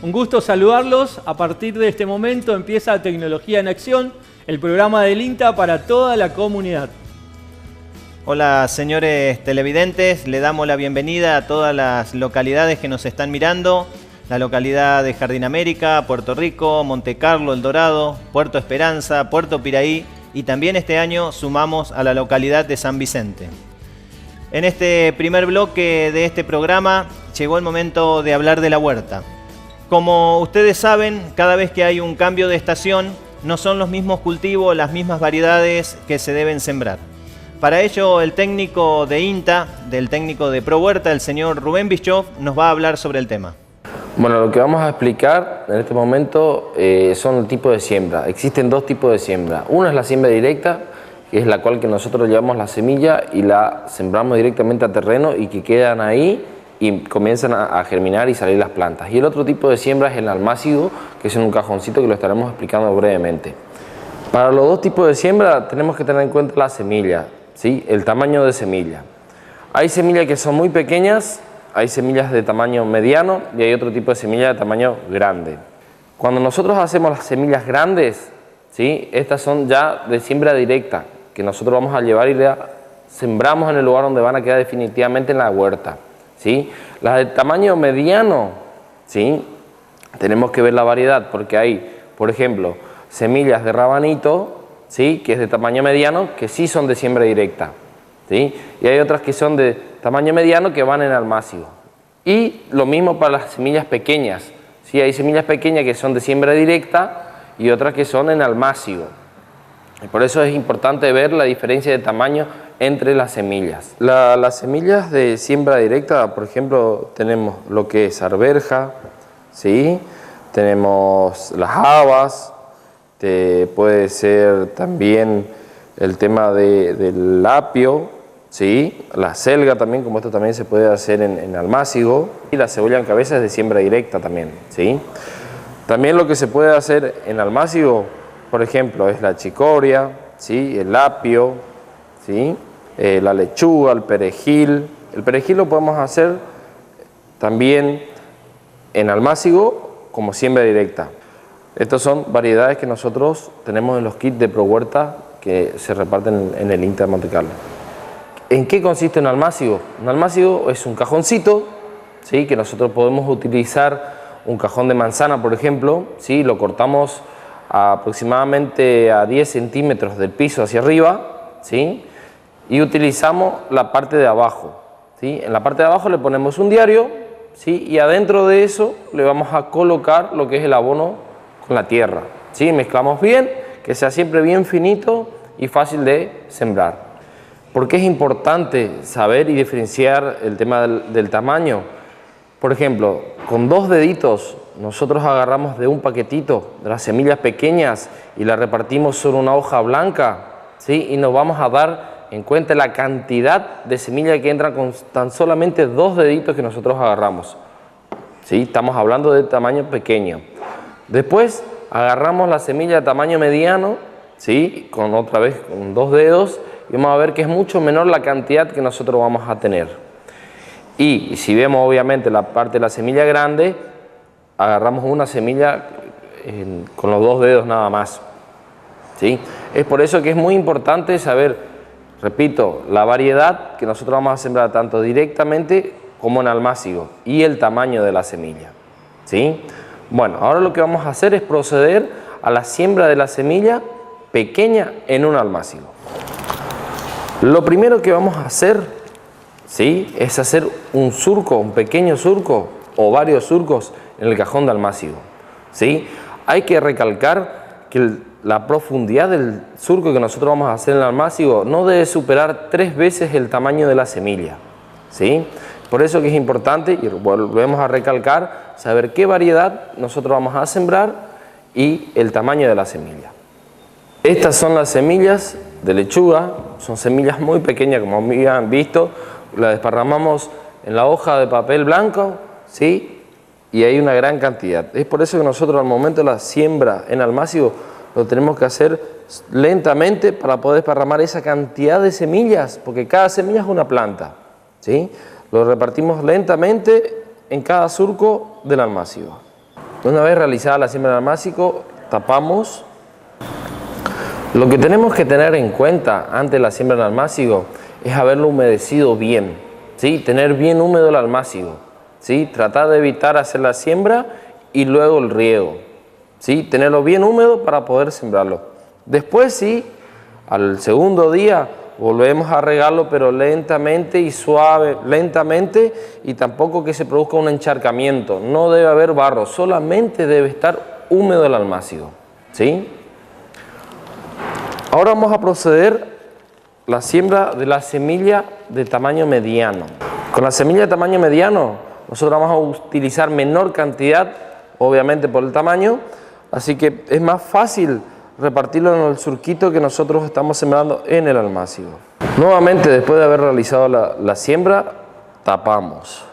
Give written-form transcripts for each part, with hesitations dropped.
Un gusto saludarlos. A partir de este momento empieza Tecnología en Acción, el programa del INTA para toda la comunidad. Hola señores televidentes, le damos la bienvenida a todas las localidades que nos están mirando. La localidad de Jardín América, Puerto Rico, Monte Carlo, El Dorado, Puerto Esperanza, Puerto Piraí y también este año sumamos a la localidad de San Vicente. En este primer bloque de este programa llegó el momento de hablar de la huerta. Como ustedes saben, cada vez que hay un cambio de estación, no son los mismos cultivos, las mismas variedades que se deben sembrar. Para ello, el técnico de INTA, del técnico de ProHuerta, el señor Rubén Bischoff, nos va a hablar sobre el tema. Bueno, lo que vamos a explicar en este momento son el tipo de siembra. Existen dos tipos de siembra. Una es la siembra directa, que es la cual que nosotros llevamos la semilla y la sembramos directamente a terreno y que quedan ahí y comienzan a germinar y salir las plantas. Y el otro tipo de siembra es el almácigo, que es en un cajoncito que lo estaremos explicando brevemente. Para los dos tipos de siembra tenemos que tener en cuenta la semilla, ¿sí? El tamaño de semilla. Hay semillas que son muy pequeñas, hay semillas de tamaño mediano y hay otro tipo de semilla de tamaño grande. Cuando nosotros hacemos las semillas grandes, ¿sí? Estas son ya de siembra directa, que nosotros vamos a llevar y la sembramos en el lugar donde van a quedar definitivamente en la huerta, ¿sí? Las de tamaño mediano, ¿sí? Tenemos que ver la variedad porque hay, por ejemplo, semillas de rabanito, ¿sí? Que es de tamaño mediano, que sí son de siembra directa, ¿sí? Y hay otras que son de tamaño mediano que van en almácigo. Y lo mismo para las semillas pequeñas, ¿sí? Hay semillas pequeñas que son de siembra directa y otras que son en almácigo. Y por eso es importante ver la diferencia de tamaño entre las semillas. Las semillas de siembra directa, por ejemplo, tenemos lo que es arveja, ¿sí? Tenemos las habas, puede ser también el tema del apio, ¿sí? La selga también, como esto también se puede hacer en almácigo. Y la cebolla en cabeza es de siembra directa también, ¿sí? También lo que se puede hacer en almácigo, por ejemplo, es la chicoria, ¿sí? El apio, ¿sí? La lechuga, el perejil. El perejil lo podemos hacer también en almácigo como siembra directa. Estas son variedades que nosotros tenemos en los kits de ProHuerta que se reparten en el INTA de Monte Carlo. ¿En qué consiste un almácigo? Un almácigo es un cajoncito, ¿sí? Que nosotros podemos utilizar un cajón de manzana, por ejemplo, ¿sí? Lo cortamos aproximadamente a 10 centímetros del piso hacia arriba, ¿sí? Y utilizamos la parte de abajo, ¿sí? En la parte de abajo le ponemos un diario, ¿sí? Y adentro de eso le vamos a colocar lo que es el abono con la tierra, ¿sí? Mezclamos bien, que sea siempre bien finito y fácil de sembrar. ¿Por qué es importante saber y diferenciar el tema del tamaño? Por ejemplo, con 2 deditos nosotros agarramos de un paquetito de las semillas pequeñas y las repartimos sobre una hoja blanca, ¿sí? Y nos vamos a dar en cuenta la cantidad de semillas que entran con tan solamente 2 deditos que nosotros agarramos, ¿sí? Estamos hablando de tamaño pequeño. Después agarramos la semilla de tamaño mediano, ¿sí? Otra vez con 2 dedos y vamos a ver que es mucho menor la cantidad que nosotros vamos a tener. Y si vemos obviamente la parte de la semilla grande, agarramos una semilla con los 2 dedos nada más, ¿sí? Es por eso que es muy importante saber, repito, la variedad que nosotros vamos a sembrar tanto directamente como en almácigo y el tamaño de la semilla, ¿sí? Bueno, ahora lo que vamos a hacer es proceder a la siembra de la semilla pequeña en un almácigo. Lo primero que vamos a hacer, ¿sí? Es hacer un surco, un pequeño surco o varios surcos en el cajón de almácigo, ¿sí? Hay que recalcar que la profundidad del surco que nosotros vamos a hacer en el almácigo no debe superar 3 veces el tamaño de la semilla, ¿sí? Por eso que es importante, y volvemos a recalcar, saber qué variedad nosotros vamos a sembrar y el tamaño de la semilla. Estas son las semillas de lechuga, son semillas muy pequeñas como habían visto, las desparramamos en la hoja de papel blanco, ¿sí? Y hay una gran cantidad. Es por eso que nosotros al momento de la siembra en almácigo lo tenemos que hacer lentamente para poder desparramar esa cantidad de semillas, porque cada semilla es una planta, ¿sí? Lo repartimos lentamente en cada surco del almácigo. Una vez realizada la siembra en almácigo, tapamos. Lo que tenemos que tener en cuenta antes de la siembra en almácigo es haberlo humedecido bien, ¿sí? Tener bien húmedo el almácigo, ¿sí? Tratar de evitar hacer la siembra y luego el riego, ¿sí? Tenerlo bien húmedo para poder sembrarlo. Después, sí, al segundo día volvemos a regarlo, pero lentamente y suave, lentamente, y tampoco que se produzca un encharcamiento. No debe haber barro, solamente debe estar húmedo el almácigo, ¿sí? Ahora vamos a proceder a la siembra de la semilla de tamaño mediano. Con la semilla de tamaño mediano, nosotros vamos a utilizar menor cantidad, obviamente por el tamaño, así que es más fácil repartirlo en el surquito que nosotros estamos sembrando en el almácigo. Nuevamente, después de haber realizado la siembra, tapamos.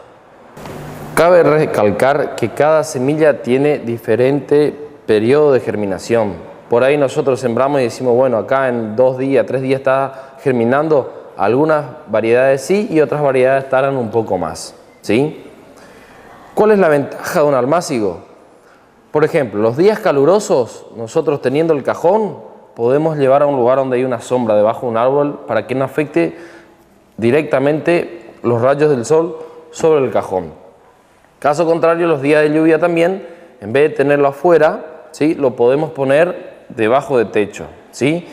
Cabe recalcar que cada semilla tiene diferente periodo de germinación. Por ahí nosotros sembramos y decimos, bueno, acá en 2 días, 3 días está germinando. Algunas variedades sí y otras variedades tardan un poco más, ¿sí? ¿Cuál es la ventaja de un almácigo? Por ejemplo, los días calurosos, nosotros teniendo el cajón, podemos llevar a un lugar donde hay una sombra debajo de un árbol para que no afecte directamente los rayos del sol sobre el cajón. Caso contrario, los días de lluvia también, en vez de tenerlo afuera, ¿sí? Lo podemos poner debajo de techo, ¿sí?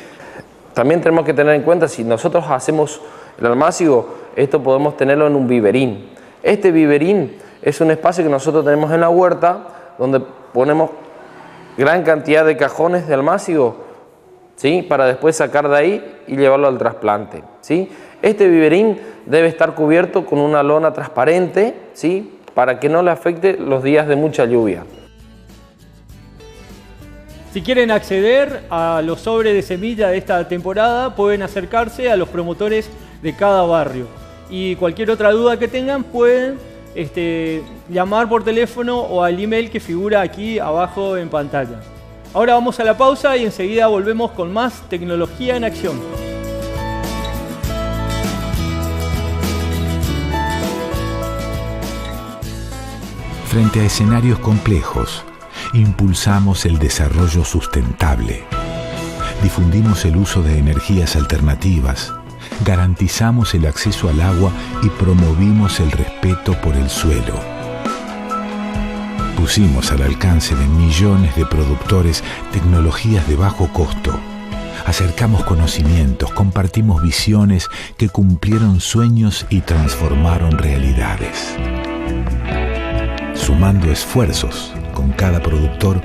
También tenemos que tener en cuenta, si nosotros hacemos el almácigo, esto podemos tenerlo en un viverín. Este viverín es un espacio que nosotros tenemos en la huerta, donde ponemos gran cantidad de cajones de almácigo, ¿sí? Para después sacar de ahí y llevarlo al trasplante, ¿sí? Este viverín debe estar cubierto con una lona transparente, ¿sí? Para que no le afecte los días de mucha lluvia. Si quieren acceder a los sobres de semilla de esta temporada, pueden acercarse a los promotores de cada barrio. Y cualquier otra duda que tengan, pueden llamar por teléfono o al email que figura aquí abajo en pantalla. Ahora vamos a la pausa y enseguida volvemos con más tecnología en acción. Frente a escenarios complejos, impulsamos el desarrollo sustentable, difundimos el uso de energías alternativas, garantizamos el acceso al agua y promovimos el respeto por el suelo. Pusimos al alcance de millones de productores tecnologías de bajo costo. Acercamos conocimientos, compartimos visiones que cumplieron sueños y transformaron realidades. Sumando esfuerzos con cada productor,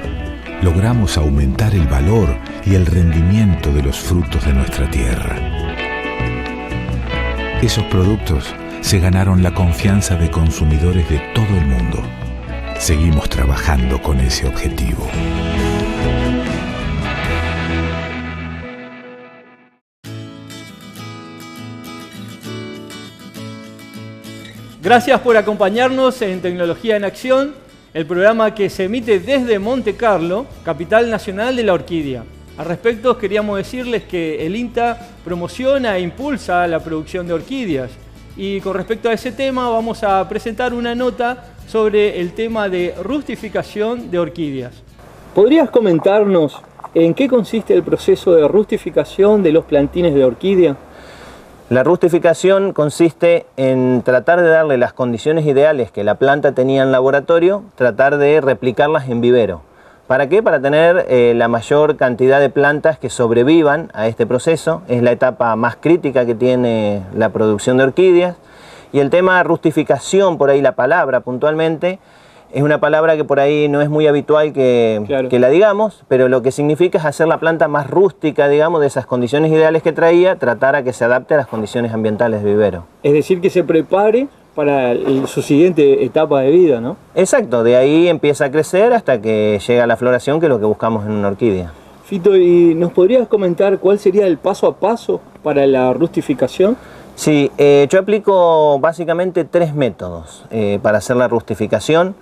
logramos aumentar el valor y el rendimiento de los frutos de nuestra tierra. Esos productos se ganaron la confianza de consumidores de todo el mundo. Seguimos trabajando con ese objetivo. Gracias por acompañarnos en Tecnología en Acción, el programa que se emite desde Monte Carlo, capital nacional de la orquídea. Al respecto, queríamos decirles que el INTA promociona e impulsa la producción de orquídeas. Y con respecto a ese tema, vamos a presentar una nota sobre el tema de rustificación de orquídeas. ¿Podrías comentarnos en qué consiste el proceso de rustificación de los plantines de orquídea? La rustificación consiste en tratar de darle las condiciones ideales que la planta tenía en laboratorio, tratar de replicarlas en vivero. ¿Para qué? Para tener la mayor cantidad de plantas que sobrevivan a este proceso. Es la etapa más crítica que tiene la producción de orquídeas. Y el tema rustificación, por ahí la palabra puntualmente, es una palabra que por ahí no es muy habitual que la digamos, pero lo que significa es hacer la planta más rústica, digamos, de esas condiciones ideales que traía, tratar a que se adapte a las condiciones ambientales de vivero. Es decir, que se prepare para su siguiente etapa de vida, ¿no? Exacto, de ahí empieza a crecer hasta que llega a la floración, que es lo que buscamos en una orquídea. Fito, ¿y nos podrías comentar cuál sería el paso a paso para la rustificación? Sí, yo aplico básicamente 3 métodos para hacer la rustificación.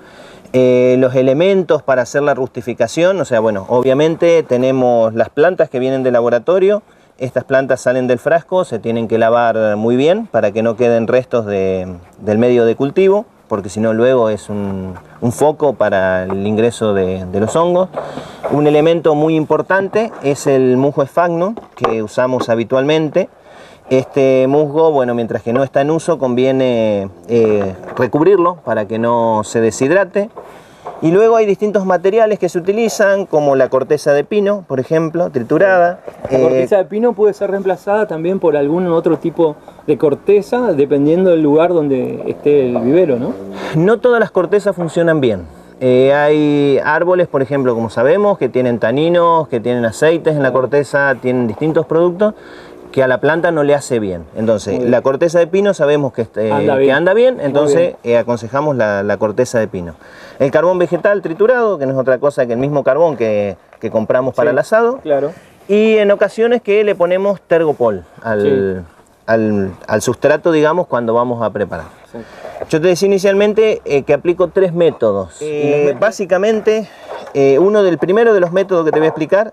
Los elementos para hacer la rustificación, o sea, bueno, obviamente tenemos las plantas que vienen del laboratorio. Estas plantas salen del frasco, se tienen que lavar muy bien para que no queden restos del medio de cultivo. porque si no luego es un foco para el ingreso de los hongos. Un elemento muy importante es el musgo sphagnum, que usamos habitualmente. Este musgo, bueno, mientras que no está en uso, conviene recubrirlo para que no se deshidrate. Y luego hay distintos materiales que se utilizan, como la corteza de pino, por ejemplo, triturada. La corteza de pino puede ser reemplazada también por algún otro tipo de corteza, dependiendo del lugar donde esté el vivero, ¿no? No todas las cortezas funcionan bien. Hay árboles, por ejemplo, como sabemos, que tienen taninos, que tienen aceites en la corteza, tienen distintos productos que a la planta no le hace bien. Entonces, la corteza de pino sabemos que anda bien, entonces aconsejamos la corteza de pino. El carbón vegetal triturado, que no es otra cosa que el mismo carbón que compramos para el asado. Claro. Y en ocasiones que le ponemos tergopol al sustrato, digamos, cuando vamos a preparar. Sí. Yo te decía inicialmente que aplico 3 métodos. Básicamente, primero de los métodos que te voy a explicar,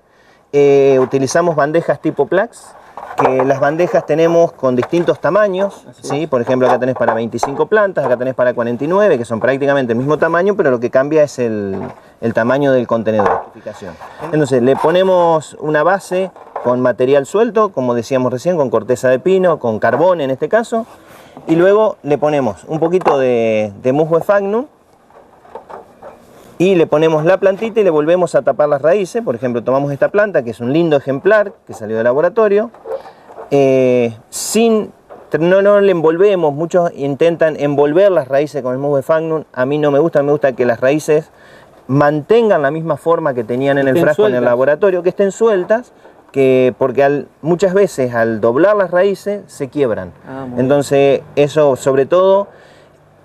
utilizamos bandejas tipo Plax, que las bandejas tenemos con distintos tamaños, ¿sí? Por ejemplo, acá tenés para 25 plantas, acá tenés para 49, que son prácticamente el mismo tamaño, pero lo que cambia es el tamaño del contenedor. Entonces, le ponemos una base con material suelto, como decíamos recién, con corteza de pino, con carbón en este caso, y luego le ponemos un poquito de musgo sphagnum, y le ponemos la plantita y le volvemos a tapar las raíces. Por ejemplo, tomamos esta planta, que es un lindo ejemplar que salió del laboratorio, no le envolvemos. Muchos intentan envolver las raíces con el musgo sphagnum. A mí no me gusta, que las raíces mantengan la misma forma que tenían en el frasco en el laboratorio, que estén sueltas, porque muchas veces al doblar las raíces se quiebran. Entonces eso, sobre todo,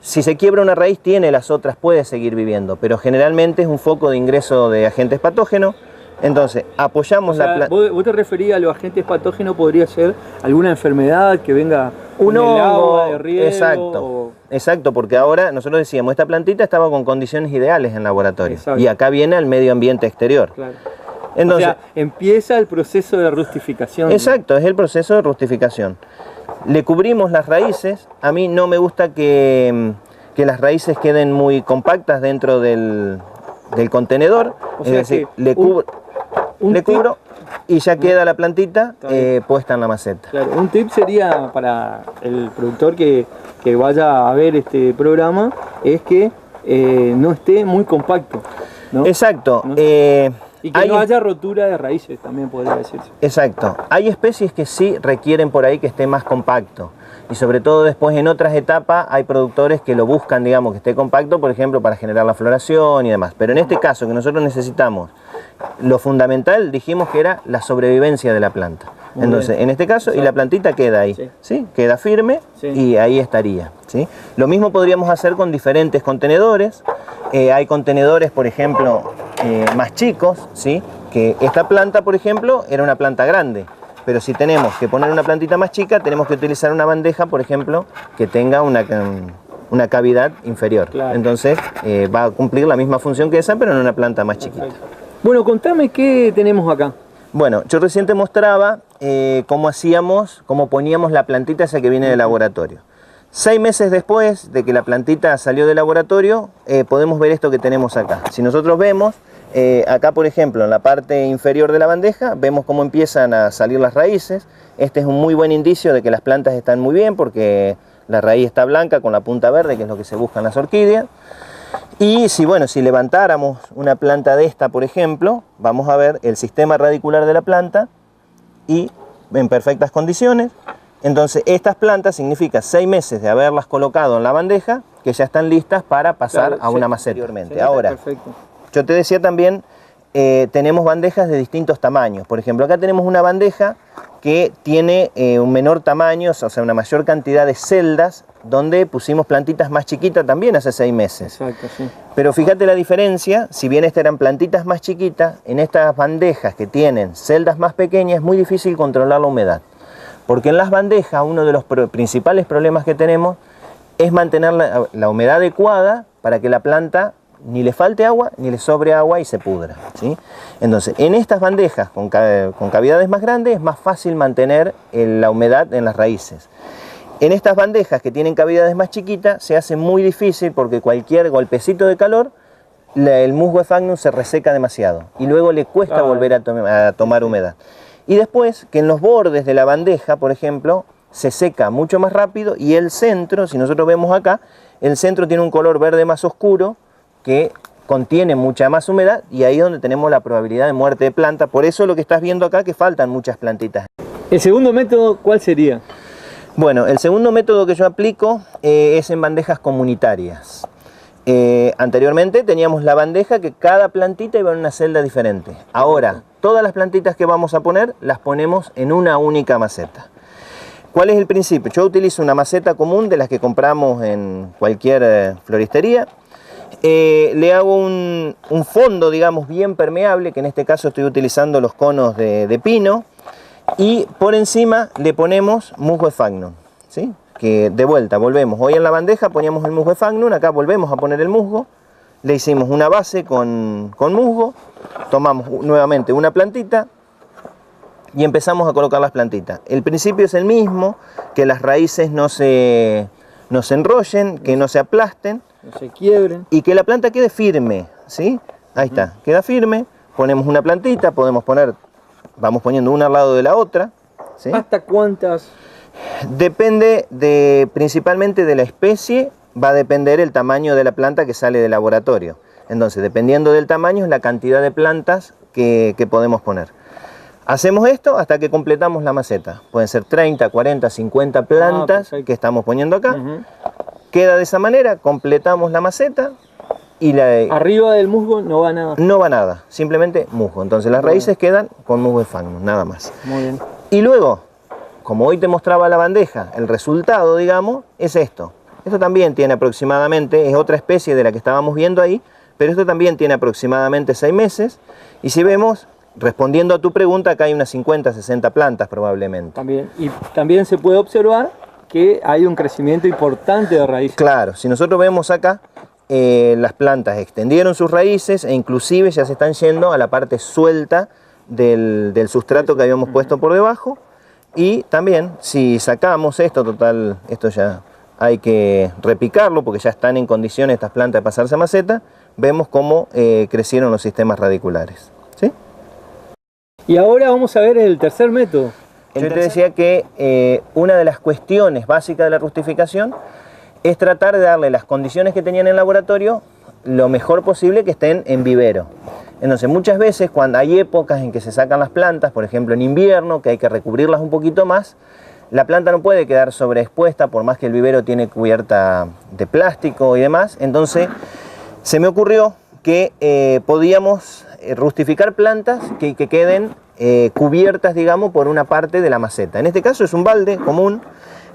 si se quiebra una raíz, las otras, puede seguir viviendo, pero generalmente es un foco de ingreso de agentes patógenos. Entonces apoyamos la planta. ¿Vos te referías a los agentes patógenos? ¿Podría ser alguna enfermedad que venga con el agua de riego? Exacto, porque ahora nosotros decíamos, esta plantita estaba con condiciones ideales en laboratorio. Exacto. Y acá viene al medio ambiente exterior. Claro. Entonces, o sea, empieza el proceso de rustificación. Exacto, es el proceso de rustificación. Le cubrimos las raíces. A mí no me gusta que las raíces queden muy compactas dentro del contenedor. O sea, es decir, le cubro y ya queda la plantita puesta en la maceta. Claro, un tip sería para el productor que vaya a ver este programa, es que no esté muy compacto, ¿no? Exacto. Y que no haya rotura de raíces, también podría decirse. Exacto. Hay especies que sí requieren por ahí que esté más compacto. Y sobre todo después en otras etapas hay productores que lo buscan, digamos, que esté compacto, por ejemplo, para generar la floración y demás. Pero en este caso, que nosotros necesitamos, lo fundamental, dijimos que era la sobrevivencia de la planta. Entonces, en este caso, y la plantita queda ahí, ¿sí? Queda firme y ahí estaría, ¿sí? Lo mismo podríamos hacer con diferentes contenedores. Hay contenedores, por ejemplo, más chicos, ¿sí? Que esta planta, por ejemplo, era una planta grande. Pero si tenemos que poner una plantita más chica, tenemos que utilizar una bandeja, por ejemplo, que tenga una cavidad inferior. Claro. Entonces va a cumplir la misma función que esa, pero en una planta más chiquita. Bueno, contame qué tenemos acá. Bueno, yo recién te mostraba cómo poníamos la plantita esa que viene del laboratorio. 6 meses después de que la plantita salió del laboratorio, podemos ver esto que tenemos acá. Si nosotros vemos, acá por ejemplo en la parte inferior de la bandeja, vemos cómo empiezan a salir las raíces. Este es un muy buen indicio de que las plantas están muy bien, porque la raíz está blanca con la punta verde, que es lo que se busca en las orquídeas. Y si levantáramos una planta de esta, por ejemplo, vamos a ver el sistema radicular de la planta y en perfectas condiciones. Entonces estas plantas significa 6 meses de haberlas colocado en la bandeja, que ya están listas para pasar a una maceta. Ahora, yo te decía también, tenemos bandejas de distintos tamaños. Por ejemplo, acá tenemos una bandeja que tiene un menor tamaño, o sea, una mayor cantidad de celdas, donde pusimos plantitas más chiquitas también hace 6 meses. Exacto, sí. Pero fíjate la diferencia, si bien estas eran plantitas más chiquitas, en estas bandejas que tienen celdas más pequeñas es muy difícil controlar la humedad. Porque en las bandejas uno de los principales problemas que tenemos es mantener la humedad adecuada para que la planta ni le falte agua, ni le sobre agua y se pudra, ¿sí? Entonces, en estas bandejas con cavidades más grandes es más fácil mantener la humedad en las raíces. En estas bandejas que tienen cavidades más chiquitas se hace muy difícil porque cualquier golpecito de calor, el musgo sphagnum se reseca demasiado y luego le cuesta volver a tomar humedad. Y después que en los bordes de la bandeja, por ejemplo, se seca mucho más rápido y el centro, si nosotros vemos acá, el centro tiene un color verde más oscuro que contiene mucha más humedad y ahí es donde tenemos la probabilidad de muerte de planta. Por eso lo que estás viendo acá que faltan muchas plantitas. ¿El segundo método cuál sería? Bueno, el segundo método que yo aplico es en bandejas comunitarias. Anteriormente teníamos la bandeja que cada plantita iba en una celda diferente. Ahora, todas las plantitas que vamos a poner las ponemos en una única maceta. ¿Cuál es el principio? Yo utilizo una maceta común de las que compramos en cualquier floristería. Le hago un fondo, digamos, bien permeable, que en este caso estoy utilizando los conos de pino. Y por encima le ponemos musgo sphagnum, ¿sí? Que de vuelta volvemos. Hoy en la bandeja poníamos el musgo sphagnum, acá volvemos a poner el musgo. Le hicimos una base con musgo, tomamos nuevamente una plantita y empezamos a colocar las plantitas. El principio es el mismo, que las raíces no se enrollen, que no se aplasten. No se quiebren. Y que la planta quede firme, ¿sí? Ahí está, queda firme. Ponemos una plantita, podemos poner... Vamos poniendo una al lado de la otra, ¿sí? ¿Hasta cuántas? Depende principalmente de la especie, va a depender el tamaño de la planta que sale del laboratorio. Entonces, dependiendo del tamaño, es la cantidad de plantas que podemos poner. Hacemos esto hasta que completamos la maceta. Pueden ser 30, 40, 50 plantas que estamos poniendo acá. Queda de esa manera, completamos la maceta. Y arriba del musgo no va nada. No va nada, simplemente musgo. Entonces las raíces quedan con musgo sphagnum, nada más. Muy bien. Y luego, como hoy te mostraba la bandeja, el resultado, digamos, es esto. Esto también tiene aproximadamente, es otra especie de la que estábamos viendo ahí, pero esto también tiene aproximadamente 6 meses. Y si vemos, respondiendo a tu pregunta, acá hay unas 50, 60 plantas probablemente. También. Y también se puede observar que hay un crecimiento importante de raíces. Claro, si nosotros vemos acá, las plantas extendieron sus raíces e inclusive ya se están yendo a la parte suelta del sustrato que habíamos puesto por debajo. Y también, si sacamos esto, total, esto ya hay que repicarlo porque ya están en condiciones estas plantas de pasarse a maceta, vemos cómo crecieron los sistemas radiculares, ¿sí? Y ahora vamos a ver el tercer método. Yo te decía que una de las cuestiones básicas de la rustificación es tratar de darle las condiciones que tenían en el laboratorio lo mejor posible que estén en vivero. Entonces muchas veces cuando hay épocas en que se sacan las plantas, por ejemplo en invierno, que hay que recubrirlas un poquito más, la planta no puede quedar sobreexpuesta por más que el vivero tiene cubierta de plástico y demás. Entonces se me ocurrió que podíamos rustificar plantas que queden cubiertas, digamos, por una parte de la maceta. En este caso es un balde común,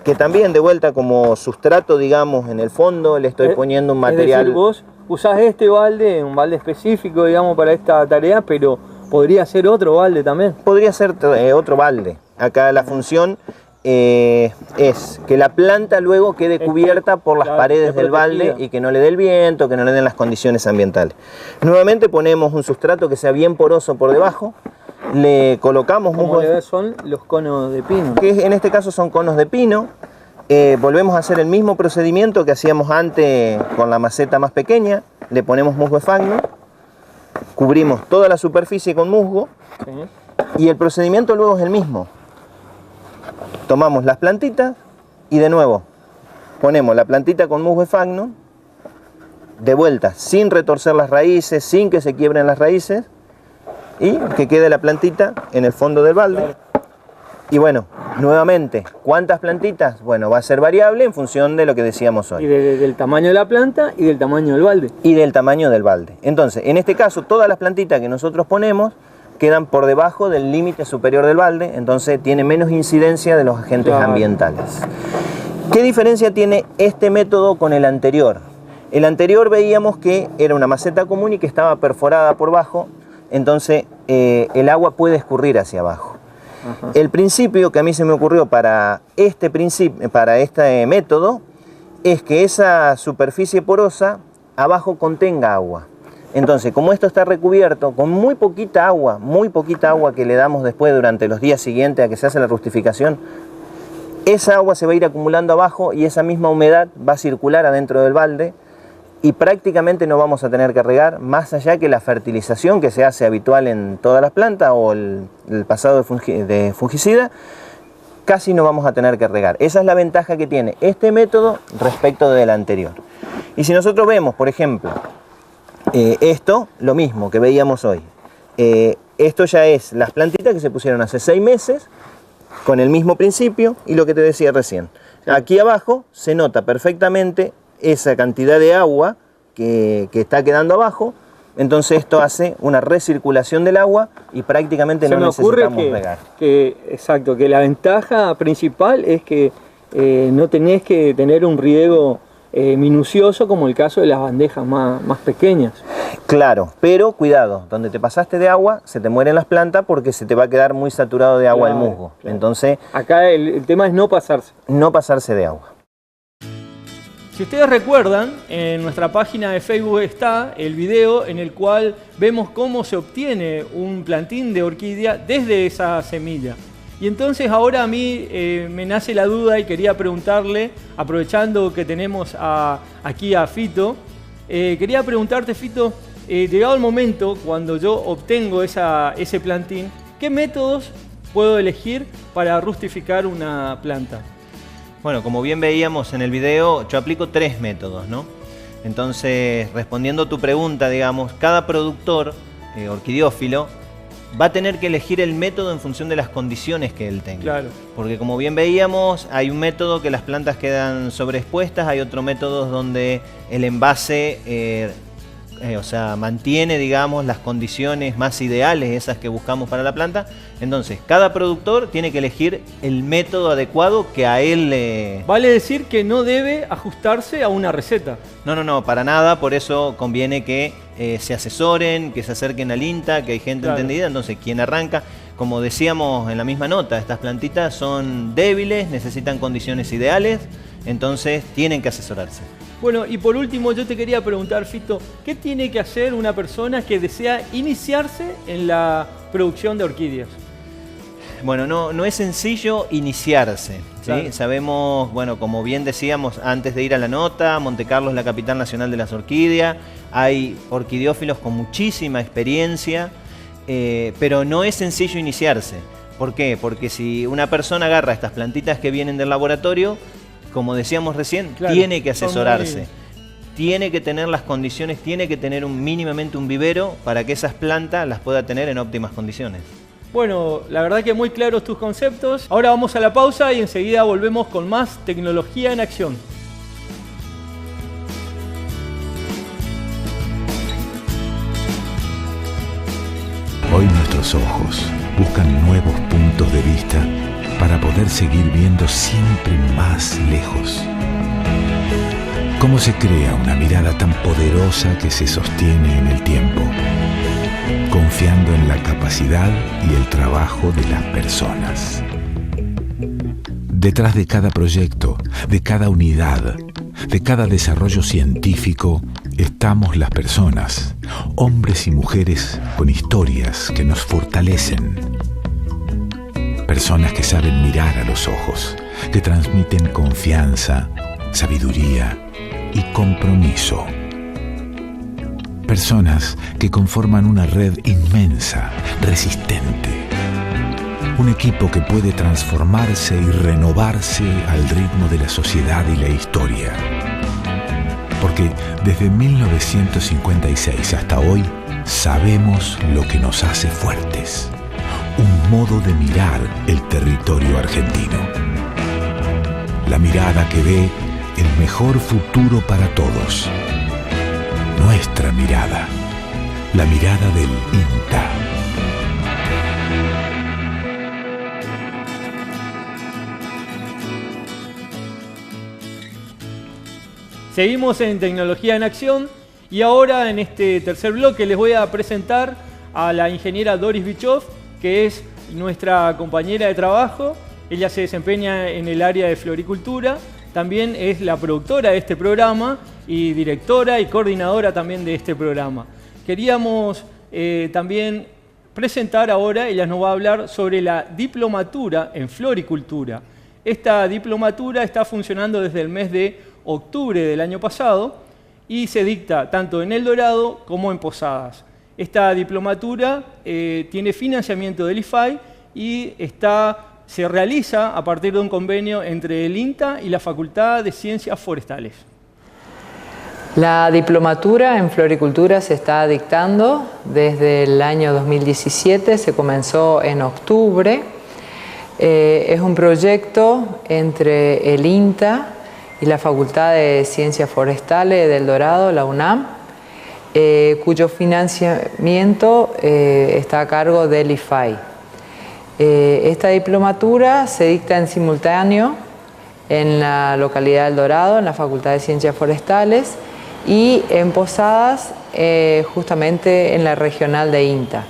que también de vuelta como sustrato, digamos, en el fondo le estoy poniendo un material. Es decir, vos usás este balde, un balde específico, digamos, para esta tarea, pero podría ser otro balde también. Podría ser otro balde. Acá la función es que la planta luego quede cubierta por las paredes del balde y que no le dé el viento, que no le den las condiciones ambientales. Nuevamente ponemos un sustrato que sea bien poroso por debajo. Le colocamos musgo. Son los conos de pino. Que en este caso son conos de pino. Volvemos a hacer el mismo procedimiento que hacíamos antes con la maceta más pequeña. Le ponemos musgo sphagnum, cubrimos toda la superficie con musgo, sí. Y el procedimiento luego es el mismo. Tomamos las plantitas y de nuevo ponemos la plantita con musgo sphagnum, de vuelta, sin retorcer las raíces, sin que se quiebren las raíces, y que quede la plantita en el fondo del balde. Y bueno, nuevamente, ¿cuántas plantitas? Bueno, va a ser variable en función de lo que decíamos hoy. Y del tamaño de la planta y del tamaño del balde. Y del tamaño del balde. Entonces, en este caso, todas las plantitas que nosotros ponemos quedan por debajo del límite superior del balde, entonces tiene menos incidencia de los agentes ambientales. ¿Qué diferencia tiene este método con el anterior? El anterior veíamos que era una maceta común y que estaba perforada por abajo. Entonces el agua puede escurrir hacia abajo. Ajá. El principio que a mí se me ocurrió para este método es que esa superficie porosa abajo contenga agua. Entonces, como esto está recubierto con muy poquita agua que le damos después durante los días siguientes a que se hace la rustificación, esa agua se va a ir acumulando abajo y esa misma humedad va a circular adentro del balde y prácticamente no vamos a tener que regar, más allá que la fertilización que se hace habitual en todas las plantas o el pasado de fungicida, casi no vamos a tener que regar. Esa es la ventaja que tiene este método respecto del anterior. Y si nosotros vemos, por ejemplo, esto, lo mismo que veíamos hoy. Esto ya es las plantitas que se pusieron hace 6 meses, con el mismo principio y lo que te decía recién. Aquí abajo se nota perfectamente esa cantidad de agua que está quedando abajo, entonces esto hace una recirculación del agua y prácticamente no necesitamos regar. Exacto, que la ventaja principal es que no tenés que tener un riego minucioso como el caso de las bandejas más pequeñas. Claro, pero cuidado, donde te pasaste de agua se te mueren las plantas porque se te va a quedar muy saturado de agua el musgo. Claro. Entonces, acá el tema es no pasarse. No pasarse de agua. Si ustedes recuerdan, en nuestra página de Facebook está el video en el cual vemos cómo se obtiene un plantín de orquídea desde esa semilla. Y entonces ahora a mí me nace la duda y quería preguntarle, aprovechando que tenemos aquí a Fito, quería preguntarte, Fito, llegado el momento, cuando yo obtengo ese plantín, ¿qué métodos puedo elegir para rustificar una planta? Bueno, como bien veíamos en el video, yo aplico 3 métodos, ¿no? Entonces, respondiendo a tu pregunta, digamos, cada productor orquidiófilo va a tener que elegir el método en función de las condiciones que él tenga. Claro. Porque como bien veíamos, hay un método que las plantas quedan sobreexpuestas, hay otro método donde el envase mantiene, digamos, las condiciones más ideales, esas que buscamos para la planta. Entonces, cada productor tiene que elegir el método adecuado que a él le... Vale decir que no debe ajustarse a una receta. No, para nada. Por eso conviene que se asesoren, que se acerquen al INTA, que hay gente entendida. Entonces, quien arranca, como decíamos en la misma nota, estas plantitas son débiles, necesitan condiciones ideales, entonces tienen que asesorarse. Bueno, y por último yo te quería preguntar, Fito, ¿qué tiene que hacer una persona que desea iniciarse en la producción de orquídeas? Bueno, no es sencillo iniciarse, ¿sí? Claro. Sabemos, bueno, como bien decíamos antes de ir a la nota, Monte Carlo es la capital nacional de las orquídeas, hay orquidiófilos con muchísima experiencia, pero no es sencillo iniciarse. ¿Por qué? Porque si una persona agarra estas plantitas que vienen del laboratorio, como decíamos recién, claro, tiene que asesorarse, tiene que tener las condiciones, tiene que tener mínimamente un vivero para que esas plantas las pueda tener en óptimas condiciones. Bueno, la verdad que muy claros tus conceptos. Ahora vamos a la pausa y enseguida volvemos con más tecnología en acción. Hoy nuestros ojos buscan nuevos puntos de vista para poder seguir viendo siempre más lejos. ¿Cómo se crea una mirada tan poderosa que se sostiene en el tiempo? Confiando en la capacidad y el trabajo de las personas. Detrás de cada proyecto, de cada unidad, de cada desarrollo científico, estamos las personas, hombres y mujeres con historias que nos fortalecen. Personas que saben mirar a los ojos, que transmiten confianza, sabiduría y compromiso. Personas que conforman una red inmensa, resistente. Un equipo que puede transformarse y renovarse al ritmo de la sociedad y la historia. Porque desde 1956 hasta hoy sabemos lo que nos hace fuertes. Un modo de mirar el territorio argentino. La mirada que ve el mejor futuro para todos. Nuestra mirada, la mirada del INTA. Seguimos en Tecnología en Acción y ahora en este tercer bloque les voy a presentar a la ingeniera Doris Bischoff, que es nuestra compañera de trabajo. Ella se desempeña en el área de floricultura, también es la productora de este programa y directora y coordinadora también de este programa. Queríamos también presentar ahora, ella nos va a hablar sobre la diplomatura en floricultura. Esta diplomatura está funcionando desde el mes de octubre del año pasado y se dicta tanto en El Dorado como en Posadas. Esta diplomatura tiene financiamiento del IFAI y se realiza a partir de un convenio entre el INTA y la Facultad de Ciencias Forestales. La diplomatura en floricultura se está dictando desde el año 2017, se comenzó en octubre. Es un proyecto entre el INTA y la Facultad de Ciencias Forestales del Dorado, la UNAM, cuyo financiamiento está a cargo del IFAI. Esta diplomatura se dicta en simultáneo en la localidad del Dorado, en la Facultad de Ciencias Forestales, y en Posadas, justamente en la regional de INTA.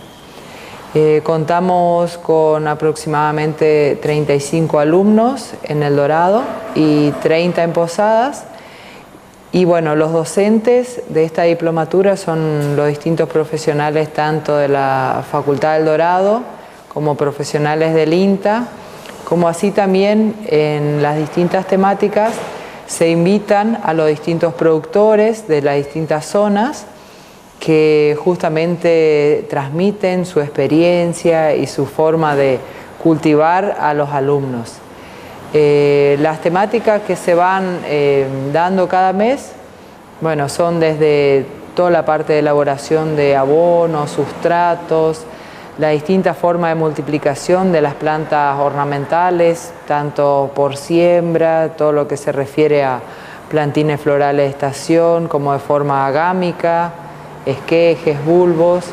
Contamos con aproximadamente 35 alumnos en El Dorado y 30 en Posadas. Y bueno, los docentes de esta diplomatura son los distintos profesionales tanto de la Facultad del Dorado como profesionales del INTA, como así también en las distintas temáticas se invitan a los distintos productores de las distintas zonas que justamente transmiten su experiencia y su forma de cultivar a los alumnos. Las temáticas que se van dando cada mes, bueno, son desde toda la parte de elaboración de abonos, sustratos, la distinta forma de multiplicación de las plantas ornamentales, tanto por siembra, todo lo que se refiere a plantines florales de estación, como de forma agámica, esquejes, bulbos.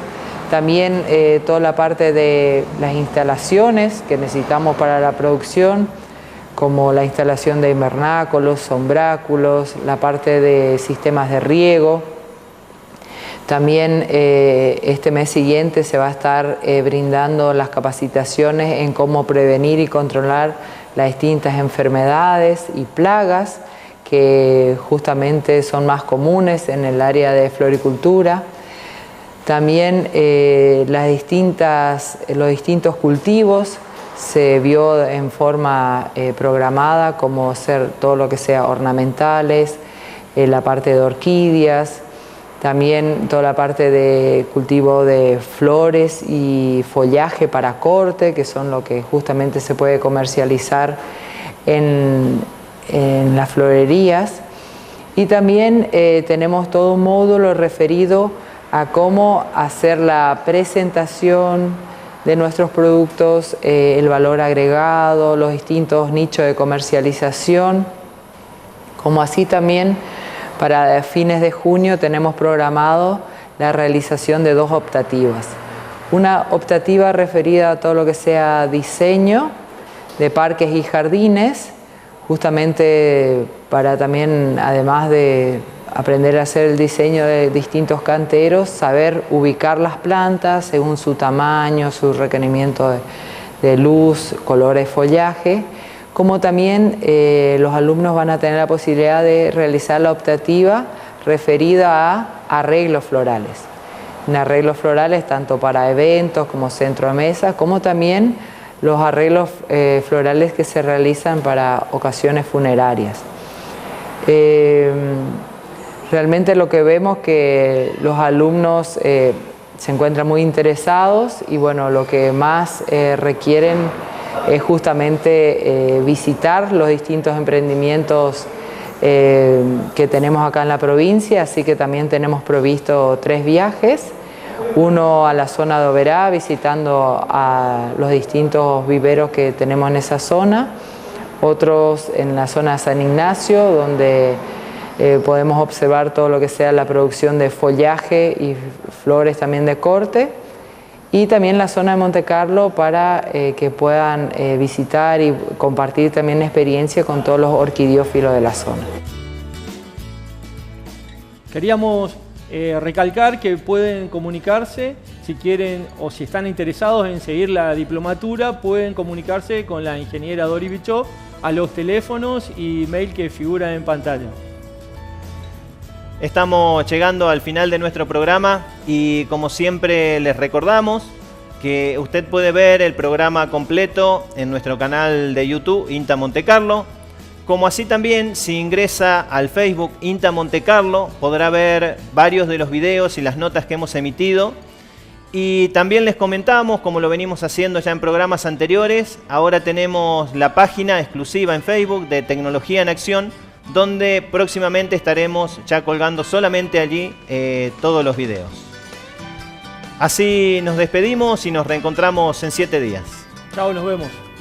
También toda la parte de las instalaciones que necesitamos para la producción, como la instalación de invernáculos, sombráculos, la parte de sistemas de riego. También este mes siguiente se va a estar brindando las capacitaciones en cómo prevenir y controlar las distintas enfermedades y plagas que justamente son más comunes en el área de floricultura. También los distintos cultivos se vio en forma programada, como ser todo lo que sea ornamentales, la parte de orquídeas, también toda la parte de cultivo de flores y follaje para corte, que son lo que justamente se puede comercializar en las florerías. Y también tenemos todo un módulo referido a cómo hacer la presentación de nuestros productos, el valor agregado, los distintos nichos de comercialización, como así también para fines de junio tenemos programado la realización de 2 optativas. Una optativa referida a todo lo que sea diseño de parques y jardines, justamente para también, además de aprender a hacer el diseño de distintos canteros, saber ubicar las plantas según su tamaño, su requerimiento de luz, colores, follaje, como también los alumnos van a tener la posibilidad de realizar la optativa referida a arreglos florales. En arreglos florales tanto para eventos como centro de mesa, como también los arreglos florales que se realizan para ocasiones funerarias. Realmente lo que vemos es que los alumnos se encuentran muy interesados y bueno, lo que más requieren es justamente visitar los distintos emprendimientos que tenemos acá en la provincia, así que también tenemos provisto 3 viajes, uno a la zona de Oberá, visitando a los distintos viveros que tenemos en esa zona, otros en la zona de San Ignacio, donde podemos observar todo lo que sea la producción de follaje y flores también de corte, y también la zona de Monte Carlo para que puedan visitar y compartir también experiencia con todos los orquidiófilos de la zona. Queríamos recalcar que pueden comunicarse, si quieren o si están interesados en seguir la diplomatura, pueden comunicarse con la ingeniera Dori Bichó a los teléfonos y mail que figuran en pantalla. Estamos llegando al final de nuestro programa y como siempre les recordamos que usted puede ver el programa completo en nuestro canal de YouTube, INTA Montecarlo, como así también si ingresa al Facebook INTA Montecarlo podrá ver varios de los videos y las notas que hemos emitido. Y también les comentamos, como lo venimos haciendo ya en programas anteriores, ahora tenemos la página exclusiva en Facebook de Tecnología en Acción, donde próximamente estaremos ya colgando solamente allí todos los videos. Así nos despedimos y nos reencontramos en 7 días. Chao, nos vemos.